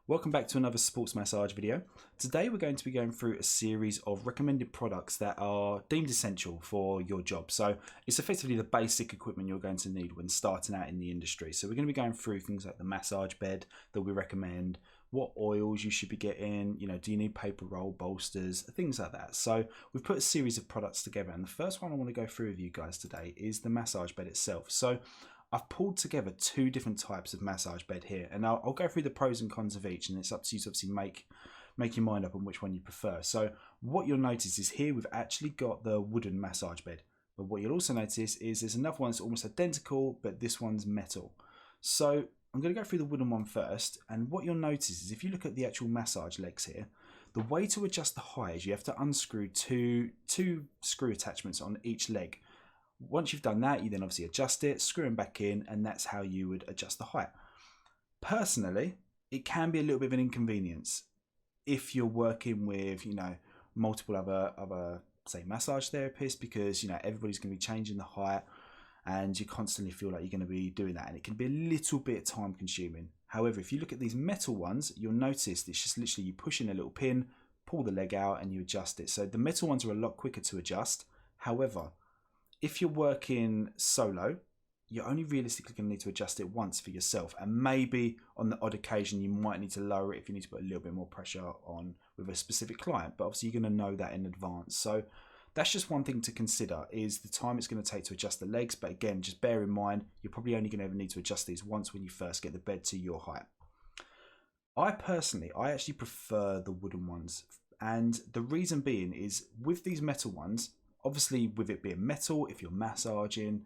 Welcome back to another sports massage video. Today we're going to be going through a series of recommended products that are deemed essential for your job. So it's effectively the basic equipment you're going to need when starting out in the industry. So we're going to be going through things like the massage bed that we recommend, what oils you should be getting, do you need paper roll, bolsters, things like that. So we've put a series of products together, and the first one I want to go through with you guys today is the massage bed itself. So I've pulled together two different types of massage bed here, and I'll go through the pros and cons of each, and it's up to you to obviously make your mind up on which one you prefer. So what you'll notice is here we've actually got the wooden massage bed, but what you'll also notice is there's another one that's almost identical, but this one's metal. So I'm going to go through the wooden one first, and what you'll notice is if you look at the actual massage legs here, the way to adjust the height is you have to unscrew two screw attachments on each leg. Once you've done that, you then obviously adjust it, screw them back in, and that's how you would adjust the height. Personally, it can be a little bit of an inconvenience if you're working with, multiple other say massage therapists, because everybody's going to be changing the height, and you constantly feel like you're going to be doing that, and it can be a little bit time consuming. However, if you look at these metal ones, you'll notice it's just literally you push in a little pin, pull the leg out, and you adjust it. So the metal ones are a lot quicker to adjust. However, if you're working solo, you're only realistically going to need to adjust it once for yourself, and maybe on the odd occasion you might need to lower it if you need to put a little bit more pressure on with a specific client, but obviously you're going to know that in advance. So that's just one thing to consider, is the time it's going to take to adjust the legs. But again, just bear in mind you're probably only going to ever need to adjust these once when you first get the bed to your height. I actually prefer the wooden ones, and the reason being is with these metal ones, obviously with it being metal, if you're massaging,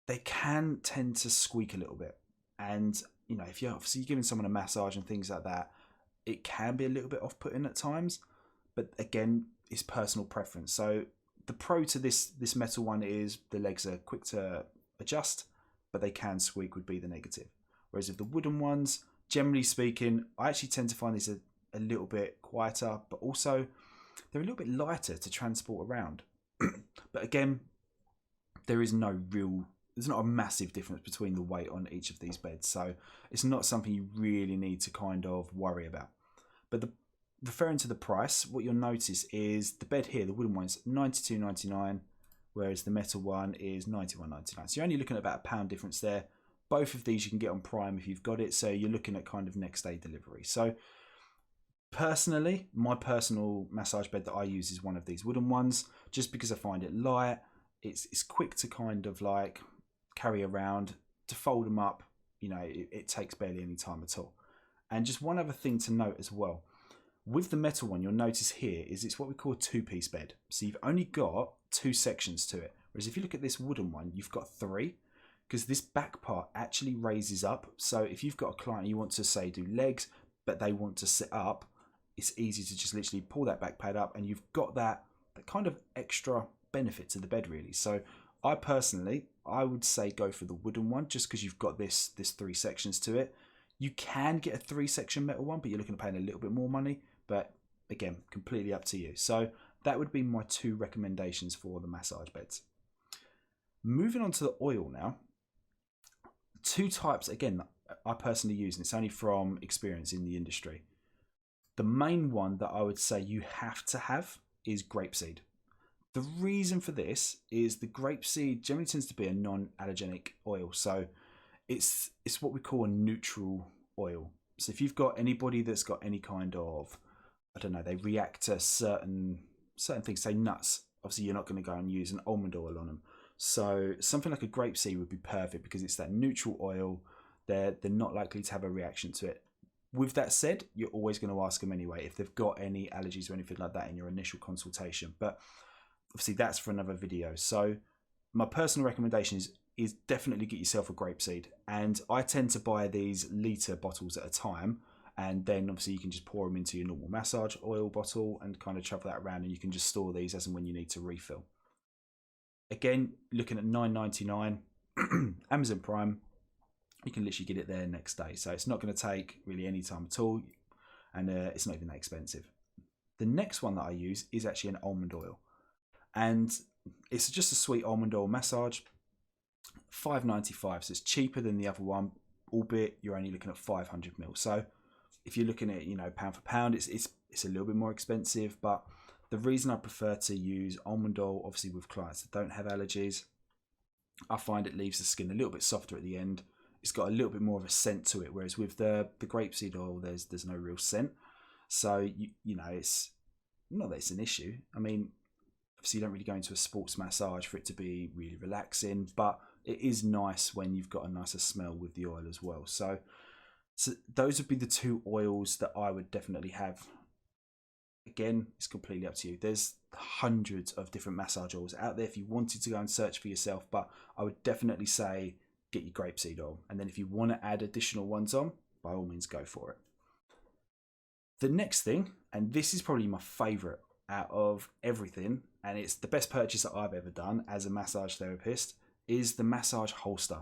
they can tend to squeak a little bit. And if you're obviously giving someone a massage and things like that, it can be a little bit off-putting at times. But again, it's personal preference. So the pro to this metal one is the legs are quick to adjust, but they can squeak would be the negative. Whereas if the wooden ones, generally speaking, I actually tend to find these a little bit quieter, but also they're a little bit lighter to transport around. But again, there's not a massive difference between the weight on each of these beds, so it's not something you really need to kind of worry about. But referring to the price, what you'll notice is the bed here, the wooden one's $92.99, whereas the metal one is $91.99. So you're only looking at about £1 difference there. Both of these you can get on Prime if you've got it, so you're looking at kind of next day delivery. So personally, my personal massage bed that I use is one of these wooden ones, just because I find it light. It's quick to kind of like carry around, to fold them up. It takes barely any time at all. And just one other thing to note as well, with the metal one, you'll notice here is it's what we call a two-piece bed. So you've only got two sections to it. Whereas if you look at this wooden one, you've got three, because this back part actually raises up. So if you've got a client you want to say do legs, but they want to sit up, it's easy to just literally pull that back pad up, and you've got that kind of extra benefit to the bed really. So I would say go for the wooden one, just because you've got this three sections to it. You can get a 3-section metal one, but you're looking at paying a little bit more money. But again, completely up to you. So that would be my two recommendations for the massage beds. Moving on to the oil now. Two types, again, I personally use, and it's only from experience in the industry. The main one that I would say you have to have is grapeseed. The reason for this is the grapeseed generally tends to be a non-allergenic oil. So it's what we call a neutral oil. So if you've got anybody that's got any kind of, they react to certain things, say nuts, obviously you're not going to go and use an almond oil on them. So something like a grapeseed would be perfect because it's that neutral oil. They're not likely to have a reaction to it. With that said, you're always going to ask them anyway if they've got any allergies or anything like that in your initial consultation. But obviously that's for another video. So my personal recommendation is definitely get yourself a grapeseed. And I tend to buy these litre bottles at a time. And then obviously you can just pour them into your normal massage oil bottle and kind of travel that around, and you can just store these as and when you need to refill. Again, looking at $9.99, Amazon Prime, you can literally get it there next day. So it's not going to take really any time at all, and it's not even that expensive. The next one that I use is actually an almond oil, and it's just a sweet almond oil massage, $5.95. So it's cheaper than the other one, albeit you're only looking at 500 ml. So if you're looking at, you know, pound for pound, it's a little bit more expensive. But the reason I prefer to use almond oil, obviously with clients that don't have allergies, I find it leaves the skin a little bit softer at the end. It's got a little bit more of a scent to it, whereas with the grapeseed oil, there's no real scent. So you know, it's not that it's an issue. I mean, obviously you don't really go into a sports massage for it to be really relaxing, but it is nice when you've got a nicer smell with the oil as well. So those would be the two oils that I would definitely have. Again, it's completely up to you. There's hundreds of different massage oils out there if you wanted to go and search for yourself, but I would definitely say get your grapeseed oil. And then if you want to add additional ones on, by all means go for it. The next thing, and this is probably my favorite out of everything, and it's the best purchase that I've ever done as a massage therapist, is the massage holster.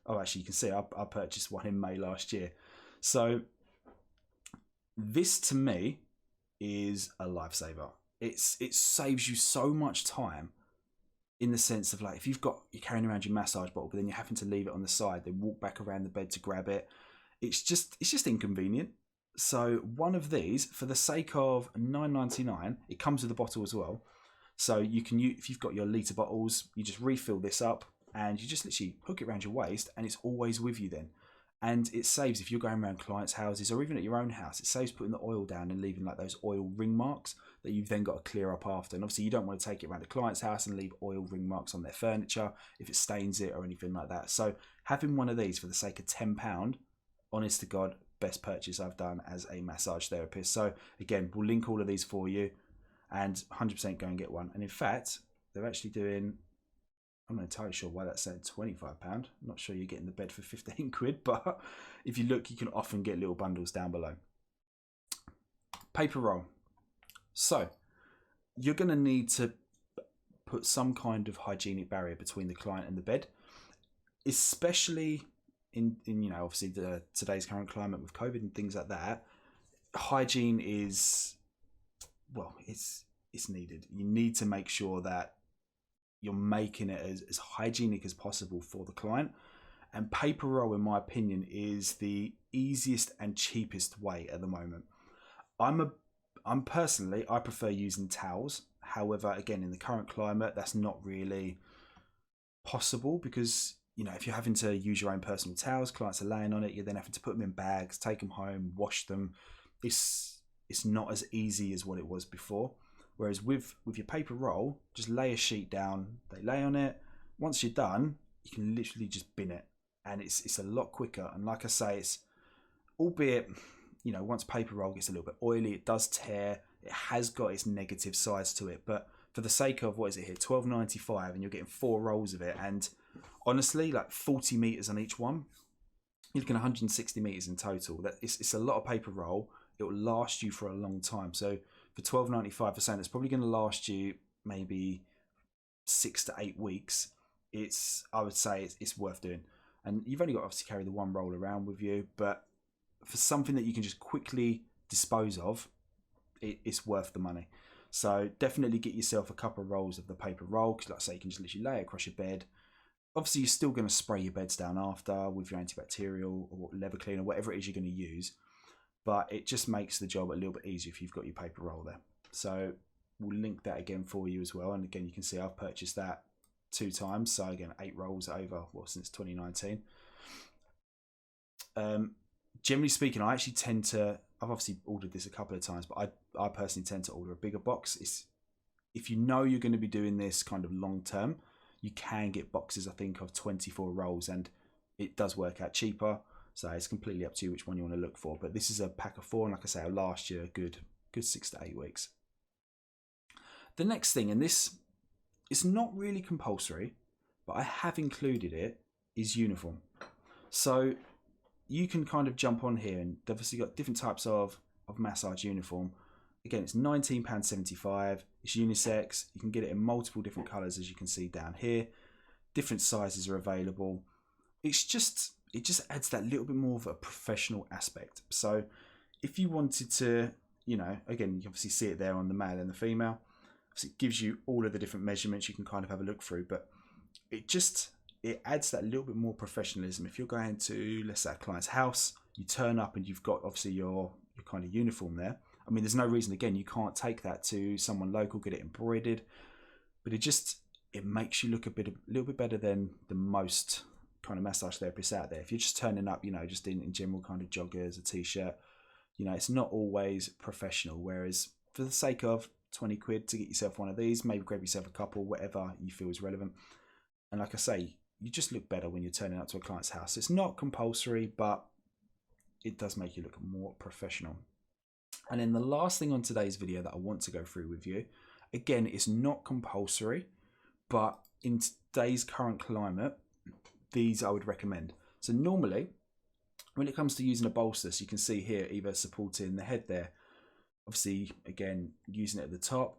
Oh, actually, you can see I purchased one in May last year. So this to me is a lifesaver. It saves you so much time, in the sense of, like, if you're carrying around your massage bottle, but then you're having to leave it on the side, then walk back around the bed to grab it. It's just inconvenient. So one of these, for the sake of $9.99, it comes with a bottle as well. So you can use, if you've got your litre bottles, you just refill this up and you just literally hook it around your waist, and it's always with you then. And it saves, if you're going around clients' houses or even at your own house, it saves putting the oil down and leaving like those oil ring marks that you've then got to clear up after. And obviously you don't want to take it around the client's house and leave oil ring marks on their furniture if it stains it or anything like that. So having one of these for the sake of £10, honest to God, best purchase I've done as a massage therapist. So again, we'll link all of these for you, and 100% go and get one. And in fact, they're actually doing, I'm not entirely sure why that's saying £25. I'm not sure you're getting the bed for 15 quid, but if you look, you can often get little bundles down below. Paper roll. So you're going to need to put some kind of hygienic barrier between the client and the bed, especially in you know, obviously today's current climate with COVID and things like that. Hygiene is, well, it's needed. You need to make sure that you're making it as hygienic as possible for the client. And paper roll, in my opinion, is the easiest and cheapest way at the moment. I'm personally, I prefer using towels. However, again, in the current climate, that's not really possible, because, you know, if you're having to use your own personal towels, clients are laying on it, you're then having to put them in bags, take them home, wash them. It's not as easy as what it was before. Whereas with your paper roll, just lay a sheet down, they lay on it. Once you're done, you can literally just bin it, and it's a lot quicker. And like I say, it's, albeit, you know, once paper roll gets a little bit oily, it does tear. It has got its negative sides to it, but for the sake of, what is it here, $12.95, and you're getting 4 rolls of it, and honestly, like 40 meters on each one, you're looking at 160 meters in total. That it's a lot of paper roll. It will last you for a long time. So for $12.95 for saying it's probably going to last you maybe 6 to 8 weeks, I would say it's worth doing. And you've only got to obviously carry the one roll around with you, but for something that you can just quickly dispose of, it's worth the money. So definitely get yourself a couple of rolls of the paper roll, because like I say, you can just literally lay it across your bed. Obviously, you're still going to spray your beds down after with your antibacterial or leather cleaner, whatever it is you're going to use. But it just makes the job a little bit easier if you've got your paper roll there. So we'll link that again for you as well. And again, you can see I've purchased that 2 times. So again, 8 rolls over, well, since 2019. Generally speaking, I actually tend to, I've obviously ordered this a couple of times, but I personally tend to order a bigger box. If you know you're going to be doing this kind of long term, you can get boxes, I think, of 24 rolls, and it does work out cheaper. So it's completely up to you which one you want to look for. But this is a pack of 4, and like I say, it'll last you a good 6 to 8 weeks. The next thing, and this is not really compulsory, but I have included it, is uniform. So you can kind of jump on here, and they've obviously got different types of massage uniform. Again, it's £19.75. It's unisex. You can get it in multiple different colours, as you can see down here. Different sizes are available. It just adds that little bit more of a professional aspect. So if you wanted to, you know, again, you obviously see it there on the male and the female. So it gives you all of the different measurements you can kind of have a look through, but it adds that little bit more professionalism. If you're going to, let's say, a client's house, you turn up and you've got obviously your kind of uniform there. I mean, there's no reason, again, you can't take that to someone local, get it embroidered, but it makes you look a little bit better than the most kind of massage therapists out there. If you're just turning up, just in general kind of joggers, a t-shirt, it's not always professional. Whereas for the sake of 20 quid to get yourself one of these, maybe grab yourself a couple, whatever you feel is relevant. And like I say, you just look better when you're turning up to a client's house. It's not compulsory, but it does make you look more professional. And then the last thing on today's video that I want to go through with you, again, it's not compulsory, but in today's current climate, these I would recommend. So normally, when it comes to using a bolster, so you can see here, either supporting the head there, obviously, again, using it at the top,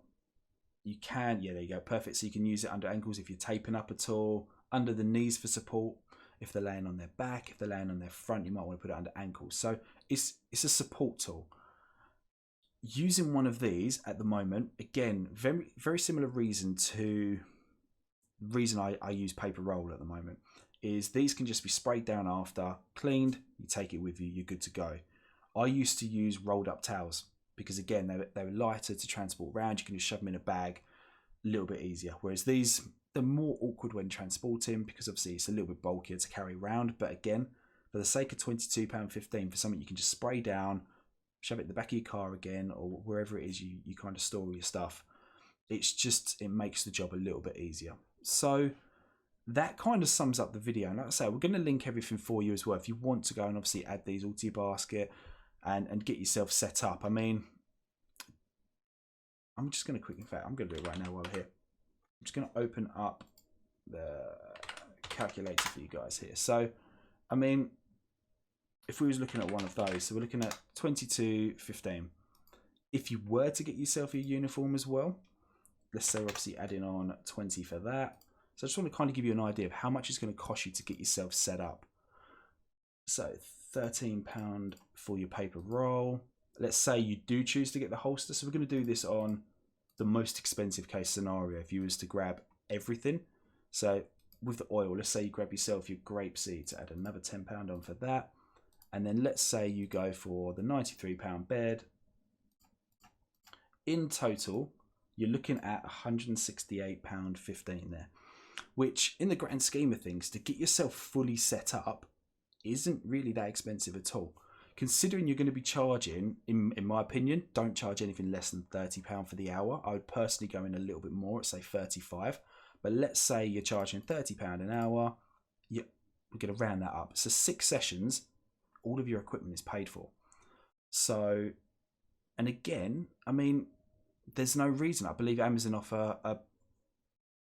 you can, yeah, there you go, perfect. So you can use it under ankles if you're taping up at all, under the knees for support. If they're laying on their back, if they're laying on their front, you might want to put it under ankles. So it's a support tool. Using one of these at the moment, again, very similar reason to the reason I use paper roll at the moment, is these can just be sprayed down after, cleaned, you take it with you, you're good to go. I used to use rolled up towels because, again, they were lighter to transport around. You can just shove them in a bag, a little bit easier. Whereas these, they're more awkward when transporting because obviously it's a little bit bulkier to carry around. But again, for the sake of £22.15 for something you can just spray down, shove it in the back of your car again, or wherever it is you kind of store your stuff, it makes the job a little bit easier. So that kind of sums up the video. And like I say, we're going to link everything for you as well if you want to go and obviously add these all to your basket and get yourself set up. I mean, I'm just going to quickly, in fact, I'm going to do it right now while we're here. I'm just going to open up the calculator for you guys here. So, I mean, if we was looking at one of those, so we're looking at 22.15. If you were to get yourself a uniform as well, let's say we're obviously adding on 20 for that. So I just want to kind of give you an idea of how much it's going to cost you to get yourself set up. So £13 for your paper roll. Let's say you do choose to get the holster. So we're going to do this on the most expensive case scenario. If you was to grab everything. So with the oil, let's say you grab yourself your grape seeds, add another £10 on for that. And then let's say you go for the £93 bed. In total, you're looking at £168.15 there, which in the grand scheme of things, to get yourself fully set up isn't really that expensive at all. Considering you're going to be charging, in my opinion, don't charge anything less than £30 for the hour. I would personally go in a little bit more, at say 35. But let's say you're charging £30 an hour. We're going to round that up. So 6 sessions, all of your equipment is paid for. So, and again, I mean, there's no reason. I believe Amazon offer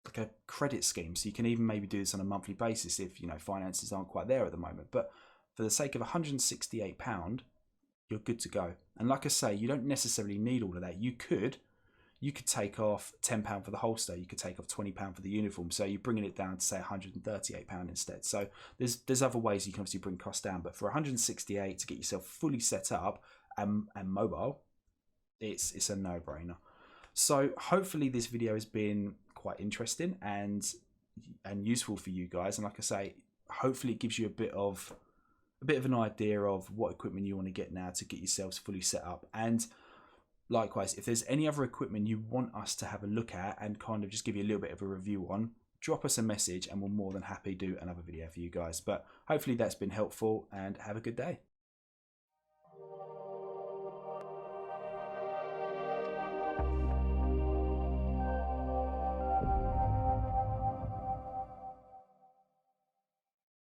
like a credit scheme, so you can even maybe do this on a monthly basis if finances aren't quite there at the moment. But for the sake of £168, you're good to go. And like I say, you don't necessarily need all of that. You could take off £10 for the holster. You could take off £20 for the uniform. So you're bringing it down to say £138 instead. So there's other ways you can obviously bring costs down. But for £168 to get yourself fully set up and mobile, it's a no-brainer. So hopefully this video has been quite interesting and useful for you guys. And like I say, hopefully it gives you a bit of an idea of what equipment you want to get now to get yourselves fully set up. And likewise, if there's any other equipment you want us to have a look at and kind of just give you a little bit of a review on, drop us a message and we're more than happy to do another video for you guys. But hopefully that's been helpful, and have a good day.